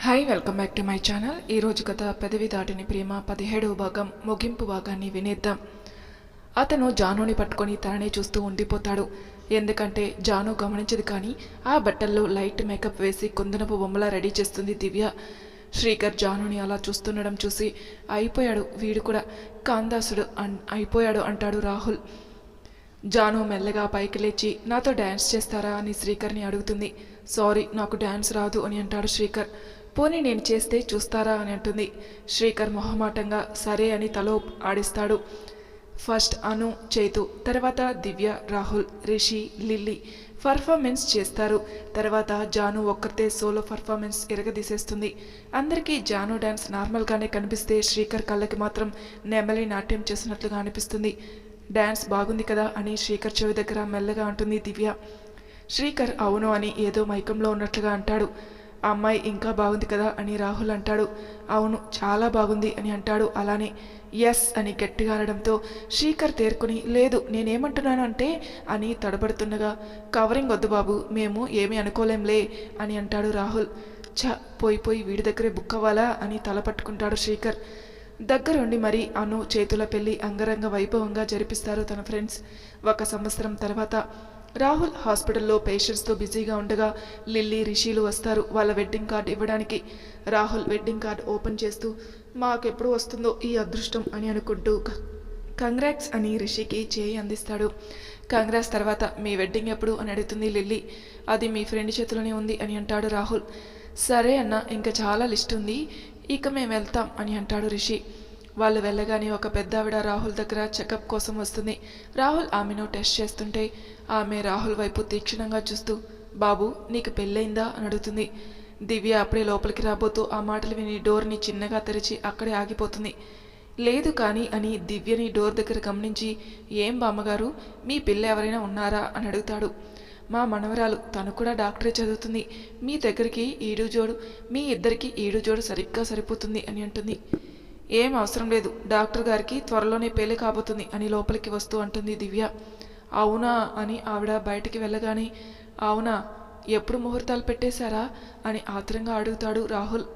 Hi welcome back to my channel. ఈరోజు కథ పెదవి దాటిని ప్రేమ 17వ భాగం ముగింపు భాగాన్ని వినేద్దాం. అతను జానుని పట్టుకొని తననే చూస్తూ ఉండిపోతాడు. ఎందుకంటే జాను గమనించదు, కానీ ఆ బట్టల్లో లైట్ మేకప్ వేసి కుందనపు బొమ్మలా రెడీ చేస్తుంది దివ్య. శ్రీకర్ జానుని అలా చూస్తుండడం చూసి అయిపోయాడు, వీడు కూడా కాందాసుడు అయిపోయాడు అంటాడు రాహుల్. జాను మెల్లగా పైకి లేచి నాతో డ్యాన్స్ చేస్తారా అని శ్రీకర్ని అడుగుతుంది. సారీ, నాకు డ్యాన్స్ రాదు అని అంటాడు శ్రీకర్. పోనీ నేను చేస్తే చూస్తారా అని అంటుంది. శ్రీకర్ మొహమాటంగా సరే అని తలో ఆడిస్తాడు. ఫస్ట్ అను, చైతు, తర్వాత దివ్య, రాహుల్, రిషి, లిల్లీ పర్ఫార్మెన్స్ చేస్తారు. తర్వాత జాను ఒక్కరితే సోలో పర్ఫార్మెన్స్ ఎరగదీసేస్తుంది. అందరికీ జాను డ్యాన్స్ నార్మల్గానే కనిపిస్తే శ్రీకర్ కళ్ళకి మాత్రం నెమలి నాట్యం చేసినట్లుగా అనిపిస్తుంది. డ్యాన్స్ బాగుంది కదా అని శ్రీకర్ చెవి దగ్గర మెల్లగా అంటుంది దివ్య. శ్రీకర్ అవును అని ఏదో మైకంలో ఉన్నట్లుగా అంటాడు. అమ్మాయి ఇంకా బాగుంది కదా అని రాహుల్ అంటాడు. అవును, చాలా బాగుంది అని అంటాడు. అలానే ఎస్ అని గట్టిగా అనడంతో శ్రీకర్ తేరుకుని లేదు నేనేమంటున్నాను అంటే అని తడబడుతుండగా కవరింగ్ వద్దు బాబు, మేము ఏమీ అనుకోలేంలే అని అంటాడు రాహుల్. పోయి వీడి దగ్గరే బుక్ అవ్వాలా అని తల పట్టుకుంటాడు శ్రీకర్. దగ్గరుండి మరి అను చేతుల పెళ్లి అంగరంగ వైభవంగా జరిపిస్తారు తన ఫ్రెండ్స్. 1 సంవత్సరం తర్వాత రాహుల్ హాస్పిటల్లో పేషెంట్స్తో బిజీగా ఉండగా లిల్లీ, రిషిలు వస్తారు వాళ్ళ వెడ్డింగ్ కార్డ్ ఇవ్వడానికి. రాహుల్ వెడ్డింగ్ కార్డ్ ఓపెన్ చేస్తూ మాకెప్పుడు వస్తుందో ఈ అదృష్టం అని అనుకుంటూ కంగ్రాట్స్ అని రిషికి చేయి అందిస్తాడు. కంగ్రాట్స్ తర్వాత మీ వెడ్డింగ్ ఎప్పుడు అని అడుగుతుంది లిల్లీ. అది మీ ఫ్రెండ్ చేతిలోనే ఉంది అని అంటాడు రాహుల్. సరే అన్న, ఇంకా చాలా లిస్ట్ ఉంది, ఇక మేము వెళ్తాం అని అంటాడు రిషి. వాళ్ళు వెళ్ళగానే ఒక పెద్దావిడ రాహుల్ దగ్గర చెకప్ కోసం వస్తుంది. రాహుల్ ఆమెను టెస్ట్ చేస్తుంటే ఆమె రాహుల్ వైపు తీక్షణంగా చూస్తూ బాబు నీకు పెళ్ళయిందా అని అడుగుతుంది. దివ్య అప్పుడే లోపలికి రాబోతూ ఆ మాటలు విని డోర్ని చిన్నగా తెరిచి అక్కడే ఆగిపోతుంది. లేదు కానీ అని దివ్యని డోర్ దగ్గర గమనించి ఏం బామ్మగారు మీ పిల్ల ఎవరైనా ఉన్నారా అని అడుగుతాడు. మా మనవరాలు, తను కూడా డాక్టరే చదువుతుంది, మీ దగ్గరికి ఈడు జోడు, మీ ఇద్దరికి ఈడు జోడు సరిగ్గా సరిపోతుంది అని అంటుంది. ఏం అవసరం లేదు, డాక్టర్ గారికి త్వరలోనే పెళ్లి కాబోతుంది అని లోపలికి వస్తూ అంటుంది దివ్య. అవునా అని ఆవిడ బయటికి వెళ్ళగానే అవునా, ఎప్పుడు ముహూర్తాలు పెట్టేశారా అని ఆత్రంగా అడుగుతాడు రాహుల్.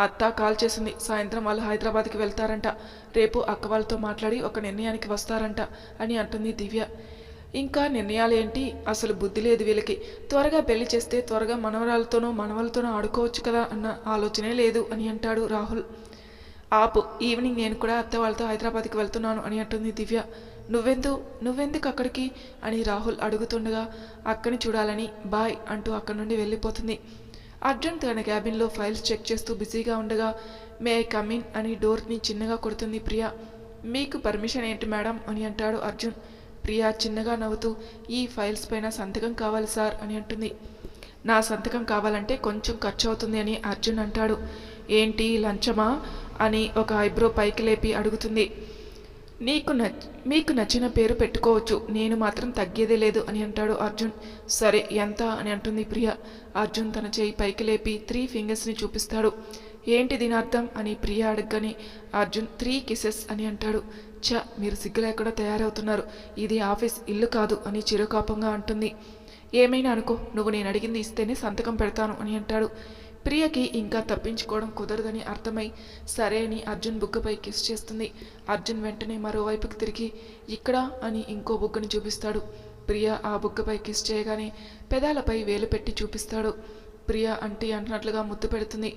అత్త కాల్ చేసింది, సాయంత్రం వాళ్ళు హైదరాబాద్కి వెళ్తారంట, రేపు అక్క వాళ్ళతో మాట్లాడి ఒక నిర్ణయానికి వస్తారంట అని అంటుంది దివ్య. ఇంకా నిర్ణయాలు ఏంటి, అసలు బుద్ధి లేదు వీళ్ళకి, త్వరగా పెళ్లి చేస్తే త్వరగా మనవరాలతోనో మనవలతోనో ఆడుకోవచ్చు కదా అన్న ఆలోచనే లేదు అని అంటాడు రాహుల్. ఆపు, ఈవినింగ్ నేను కూడా అత్త వాళ్ళతో హైదరాబాద్కి వెళ్తున్నాను అని అంటుంది దివ్య. నువ్వెందుకు అక్కడికి అని రాహుల్ అడుగుతుండగా అక్కని చూడాలని బాయ్ అంటూ అక్కడి నుండి వెళ్ళిపోతుంది. అర్జున్ తన క్యాబిన్లో ఫైల్స్ చెక్ చేస్తూ బిజీగా ఉండగా మే ఐ కమ్ ఇన్ అని డోర్ని చిన్నగా కొడుతుంది ప్రియా. మీకు పర్మిషన్ ఏంటి మేడం అని అంటాడు అర్జున్. ప్రియా చిన్నగా నవ్వుతూ ఈ ఫైల్స్ పైన సంతకం కావాలి సార్ అని అంటుంది. నా సంతకం కావాలంటే కొంచెం ఖర్చు అవుతుంది అని అర్జున్ అంటాడు. ఏంటి లంచమా అని ఒక ఐబ్రో పైకి లేపి అడుగుతుంది. మీకు నచ్చిన పేరు పెట్టుకోవచ్చు, నేను మాత్రం తగ్గేదే లేదు అని అంటాడు అర్జున్. సరే ఎంత అని అంటుంది ప్రియా. అర్జున్ తన చేయి పైకి లేపి 3 ఫింగర్స్ని చూపిస్తాడు. ఏంటి దీని అర్థం అని ప్రియా అడగగానే అర్జున్ 3 కిసెస్ అని అంటాడు. మీరు సిగ్గు లేకుండా తయారవుతున్నారు, ఇది ఆఫీస్ ఇల్లు కాదు అని చిరుకోపంగా అంటుంది. ఏమైనా అనుకో, నువ్వు నేను అడిగింది ఇస్తేనే సంతకం పెడతాను అని అంటాడు. ప్రియకి ఇంకా తప్పించుకోవడం కుదరదని అర్థమై సరే అని అర్జున్ బుగ్గపై కిస్ చేస్తుంది. అర్జున్ వెంటనే మరోవైపుకి తిరిగి ఇక్కడ అని ఇంకో బుగ్గని చూపిస్తాడు. ప్రియ ఆ బుగ్గపై కిస్ చేయగానే పెదాలపై వేలు పెట్టి చూపిస్తాడు. ప్రియ అంటే అంటున్నట్లుగా ముద్దు పెడుతుంది.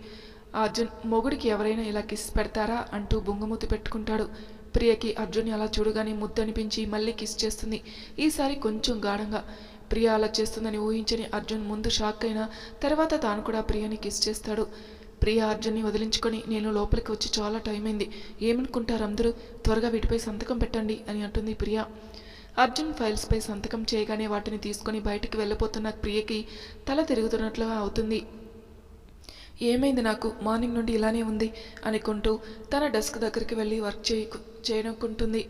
అర్జున్ మొగుడికి ఎవరైనా ఇలా కిస్ పెడతారా అంటూ బొంగమూతి పెట్టుకుంటాడు. ప్రియకి అర్జున్ అలా చూడగానే ముద్దు అనిపించి మళ్ళీ కిస్ చేస్తుంది. ఈసారి కొంచెం గాఢంగా. ప్రియ అలా చేస్తుందని ఊహించని అర్జున్ ముందు షాక్ అయినా తర్వాత తాను కూడా ప్రియని కిస్ చేస్తాడు. ప్రియ అర్జున్ని వదిలించుకొని నేను లోపలికి వచ్చి చాలా టైం అయింది, ఏమనుకుంటారు అందరూ, త్వరగా వీటిపై సంతకం పెట్టండి అని అంటుంది ప్రియ. అర్జున్ ఫైల్స్పై సంతకం చేయగానే వాటిని తీసుకొని బయటికి వెళ్ళిపోతున్న ప్రియకి తల తిరుగుతున్నట్లుగా అవుతుంది. ఏమైంది, నాకు మార్నింగ్ నుండి ఇలానే ఉంది అనుకుంటూ తన డెస్క్ దగ్గరికి వెళ్ళి వర్క్ చేయనుకుంటుంది.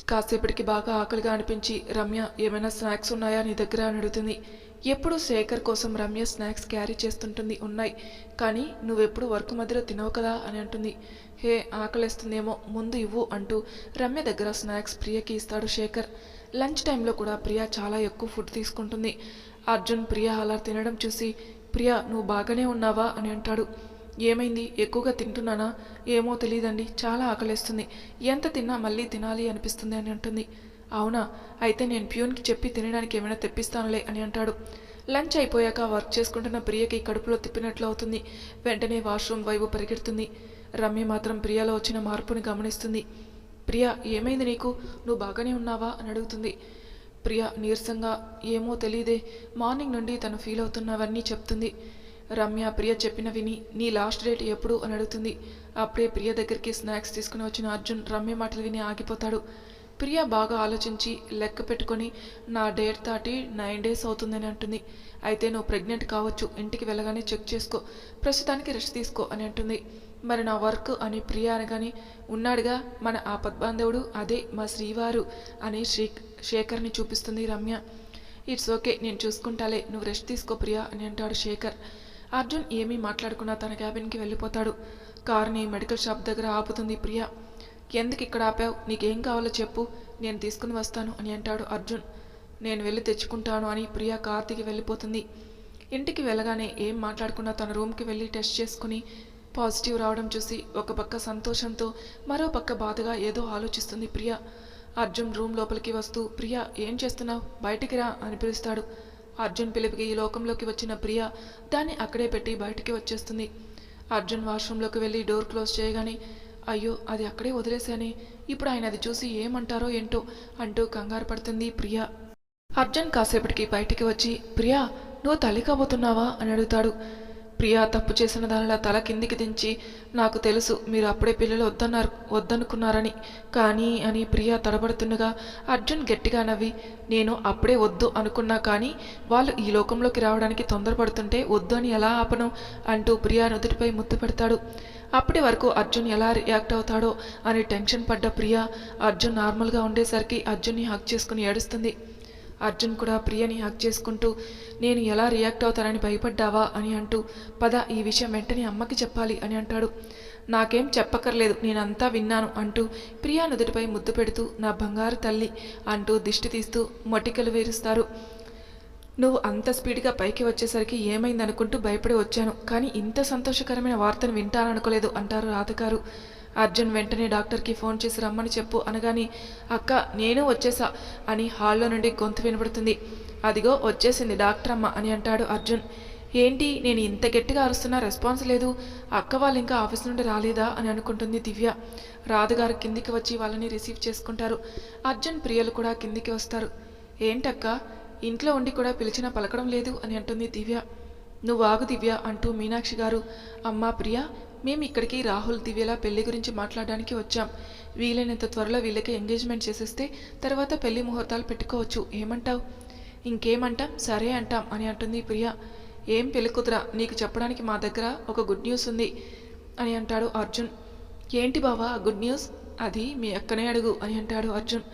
కాసేపటికి బాగా ఆకలిగా అనిపించి రమ్య ఏమైనా స్నాక్స్ ఉన్నాయా నీ దగ్గర అని అడుగుతుంది. ఎప్పుడు శేఖర్ కోసం రమ్య స్నాక్స్ క్యారీ చేస్తుంటుంది. ఉన్నాయి, కానీ నువ్వెప్పుడు వర్క్ మధ్యలో తినవు కదా అని అంటుంది. హే ఆకలిస్తుందేమో, ముందు ఇవ్వు అంటూ రమ్య దగ్గర స్నాక్స్ ప్రియకి ఇస్తాడు శేఖర్. లంచ్ టైంలో కూడా ప్రియ చాలా ఎక్కువ ఫుడ్ తీసుకుంటుంది. అర్జున్ ప్రియ అలా తినడం చూసి ప్రియా నువ్వు బాగానే ఉన్నావా అని అంటాడు. ఏమైంది, ఎక్కువగా తింటున్నానా? ఏమో తెలియదండి, చాలా ఆకలిస్తుంది, ఎంత తిన్నా మళ్ళీ తినాలి అనిపిస్తుంది అని అంటుంది. అవునా, అయితే నేను ప్యూన్కి చెప్పి తినడానికి ఏమైనా తెప్పిస్తానులే అని అంటాడు. లంచ్ అయిపోయాక వర్క్ చేసుకుంటున్న ప్రియకి కడుపులో తిప్పినట్లు అవుతుంది. వెంటనే వాష్రూమ్ వైపు పరిగెడుతుంది. రమ్య మాత్రం ప్రియాలో వచ్చిన మార్పుని గమనిస్తుంది. ప్రియా ఏమైంది నీకు, నువ్వు బాగానే ఉన్నావా అని అడుగుతుంది. ప్రియా నీరసంగా ఏమో తెలీదే, మార్నింగ్ నుండి తను ఫీల్ అవుతున్నవన్నీ చెప్తుంది. రమ్య ప్రియ చెప్పిన విని నీ లాస్ట్ డేట్ ఎప్పుడు అని అడుగుతుంది. అప్పుడే ప్రియ దగ్గరికి స్నాక్స్ తీసుకుని వచ్చిన అర్జున్ రమ్య మాటలు విని ఆగిపోతాడు. ప్రియ బాగా ఆలోచించి లెక్క పెట్టుకొని నా డేట్ దాటి 9 days అవుతుందని అంటుంది. అయితే నువ్వు ప్రెగ్నెంట్ కావచ్చు, ఇంటికి వెళ్ళగానే చెక్ చేసుకో, ప్రస్తుతానికి రెస్ట్ తీసుకో అని అంటుంది. మరి నా వర్క్ అని ప్రియ అనగానే ఉన్నాడుగా మన ఆపద్బాంధవుడు, అదే మా శ్రీవారు అని శేఖర్ని చూపిస్తుంది రమ్య. ఇట్స్ ఓకే, నేను చూసుకుంటాలే, నువ్వు రెస్ట్ తీసుకో ప్రియా అని అంటాడు శేఖర్. అర్జున్ ఏమీ మాట్లాడకుండా తన క్యాబిన్కి వెళ్ళిపోతాడు. కారుని మెడికల్ షాప్ దగ్గర ఆపుతుంది ప్రియ. ఎందుకు ఇక్కడ ఆపావు, నీకేం కావాలో చెప్పు, నేను తీసుకుని వస్తాను అని అంటాడు అర్జున్. నేను వెళ్ళి తెచ్చుకుంటాను అని ప్రియ కార్ దిగి వెళ్ళిపోతుంది. ఇంటికి వెళ్ళగానే ఏం మాట్లాడకుండా తన రూమ్కి వెళ్ళి టెస్ట్ చేసుకుని పాజిటివ్ రావడం చూసి ఒక పక్క సంతోషంతో మరో పక్క బాధగా ఏదో ఆలోచిస్తుంది ప్రియ. అర్జున్ రూమ్ లోపలికి వస్తూ ప్రియ ఏం చేస్తున్నావు, బయటికి రా అని పిలుస్తాడు. అర్జున్ పిలుపుకి ఈ లోకంలోకి వచ్చిన ప్రియ దాన్ని అక్కడే పెట్టి బయటికి వచ్చేస్తుంది. అర్జున్ వాష్రూమ్లోకి వెళ్ళి డోర్ క్లోజ్ చేయగానే అయ్యో అది అక్కడే వదిలేశానే, ఇప్పుడు ఆయన అది చూసి ఏమంటారో ఏంటో అంటూ కంగారు పడుతుంది ప్రియ. అర్జున్ కాసేపటికి బయటికి వచ్చి ప్రియా నువ్వు తల్లి కాబోతున్నావా అని అడుగుతాడు. ప్రియా తప్పు చేసిన దానిలా తల కిందికి దించి నాకు తెలుసు మీరు అప్పుడే పిల్లలు వద్దనుకున్నారని, కానీ అని ప్రియా తడబడుతుండగా అర్జున్ గట్టిగా నవ్వి నేను అప్పుడే వద్దు అనుకున్నా, కానీ వాళ్ళు ఈ లోకంలోకి రావడానికి తొందరపడుతుంటే వద్దు అని ఎలా ఆపను అంటూ ప్రియా నుదుటిపై ముద్దు పెడతాడు. అప్పటి వరకు అర్జున్ ఎలా రియాక్ట్ అవుతాడో అని టెన్షన్ పడ్డ ప్రియా అర్జున్ నార్మల్గా ఉండేసరికి అర్జున్ని హక్ చేసుకుని ఏడుస్తుంది. అర్జున్ కూడా ప్రియని హక్ చేసుకుంటూ నేను ఎలా రియాక్ట్ అవుతానని భయపడ్డావా అని అంటూ పద ఈ విషయం వెంటనే అమ్మకి చెప్పాలి అని అంటాడు. నాకేం చెప్పక్కర్లేదు, నేనంతా విన్నాను అంటూ ప్రియా నుదుటిపై ముద్దు పెడుతూ నా బంగారు తల్లి అంటూ దిష్టి తీస్తూ మొటికలు వేరుస్తారు. నువ్వు అంత స్పీడ్గా పైకి వచ్చేసరికి ఏమైందనుకుంటూ భయపడి వచ్చాను, కానీ ఇంత సంతోషకరమైన వార్తను వింటాననుకోలేదు అంటారు రాధగారు. అర్జున్ వెంటనే డాక్టర్కి ఫోన్ చేసి రమ్మని చెప్పు అనగాని అక్క నేను వచ్చేసా అని హాల్లో నుండి గొంతు వినబడుతుంది. అదిగో వచ్చేసింది డాక్టర్ అమ్మ అని అంటాడు అర్జున్. ఏంటి నేను ఇంత గట్టిగా అరుస్తున్నా రెస్పాన్స్ లేదు, అక్క వాళ్ళు ఇంకా ఆఫీస్ నుండి రాలేదా అని అనుకుంటుంది దివ్య. రాధగారు కిందికి వచ్చి వాళ్ళని రిసీవ్ చేసుకుంటారు. అర్జున్ ప్రియలు కూడా కిందికి వస్తారు. ఏంటక్క ఇంట్లో ఉండి కూడా పిలిచినా పలకడం లేదు అని అంటుంది దివ్య. నువ్వు ఆగు దివ్య అంటూ మీనాక్షి గారు అమ్మా ప్రియ మేము ఇక్కడికి రాహుల్ దివ్యల పెళ్లి గురించి మాట్లాడడానికి వచ్చాం, వీలైనంత త్వరలో వీళ్ళకి ఎంగేజ్మెంట్ చేసేస్తే తర్వాత పెళ్లి ముహూర్తాలు పెట్టుకోవచ్చు, ఏమంటావు? ఇంకేమంటాం, సరే అంటాం అని అంటుంది ప్రియ. ఏం పెళ్లి కుతురా, నీకు చెప్పడానికి మా దగ్గర ఒక గుడ్ న్యూస్ ఉంది అని అంటాడు అర్జున్. ఏంటి బావా గుడ్ న్యూస్, అది మీ అక్కనే అడుగు అని అంటాడు అర్జున్.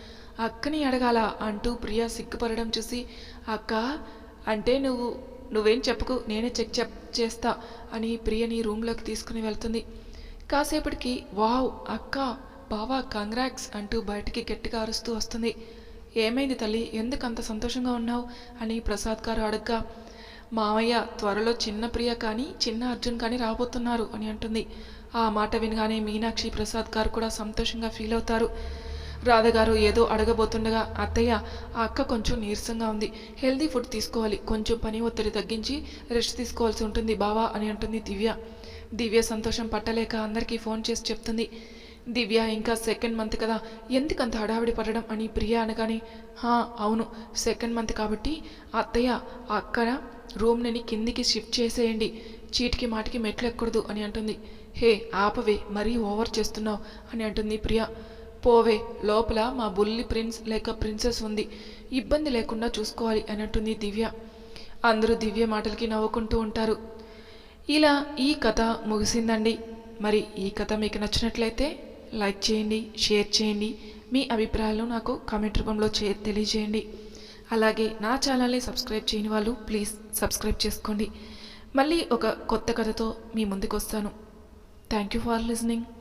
అక్కని అడగాల అంటూ ప్రియ సిగ్గుపడడం చూసి అక్క అంటే నువ్వేం చెప్పుకు, నేనే చెక్ చేస్తా అని ప్రియని రూమ్లోకి తీసుకుని వెళ్తుంది. కాసేపటికి వావ్ అక్క బావా కంగ్రాట్స్ అంటూ బయటికి గట్టిగా అరుస్తూ వస్తుంది. ఏమైంది తల్లి, ఎందుకు అంత సంతోషంగా ఉన్నావు అని ప్రసాద్ గారు అడగ్గా మామయ్య త్వరలో చిన్న ప్రియ కానీ చిన్న అర్జున్ కానీ రాబోతున్నారు అని అంటుంది. ఆ మాట వినగానే మీనాక్షి ప్రసాద్ గారు కూడా సంతోషంగా ఫీల్ అవుతారు. రాధగారు ఏదో అడగబోతుండగా అత్తయ్య ఆ అక్క కొంచెం నీరసంగా ఉంది, హెల్దీ ఫుడ్ తీసుకోవాలి, కొంచెం పని ఒత్తిడి తగ్గించి రెస్ట్ తీసుకోవాల్సి ఉంటుంది బావా అని అంటుంది దివ్య. దివ్య సంతోషం పట్టలేక అందరికీ ఫోన్ చేసి చెప్తుంది. దివ్య ఇంకా 2nd month కదా, ఎందుకంత హడావిడి పడడం అని ప్రియ అనగానే అవును 2nd month కాబట్టి అత్తయ్య అక్కడ రూమ్ని కిందికి షిఫ్ట్ చేసేయండి, చీటికి మాటికి మెట్లు ఎక్కకూడదు అని అంటుంది. హే ఆపవే మరీ ఓవర్ చేస్తున్నావు అని అంటుంది ప్రియ. పోవే లోపల మా బుల్లి ప్రిన్స్ లేక ప్రిన్సెస్ ఉంది, ఇబ్బంది లేకుండా చూసుకోవాలి అని అంటుంది దివ్య. అందరూ దివ్య మాటలకి నవ్వుకుంటూ ఉంటారు. ఇలా ఈ కథ ముగిసిందండి. మరి ఈ కథ మీకు నచ్చినట్లయితే లైక్ చేయండి, షేర్ చేయండి, మీ అభిప్రాయాలను నాకు కామెంట్ రూపంలో తెలియజేయండి. అలాగే నా ఛానల్ని సబ్స్క్రైబ్ చేయని వాళ్ళు ప్లీజ్ సబ్స్క్రైబ్ చేసుకోండి. మళ్ళీ ఒక కొత్త కథతో మీ ముందుకు వస్తాను. Thank you for listening.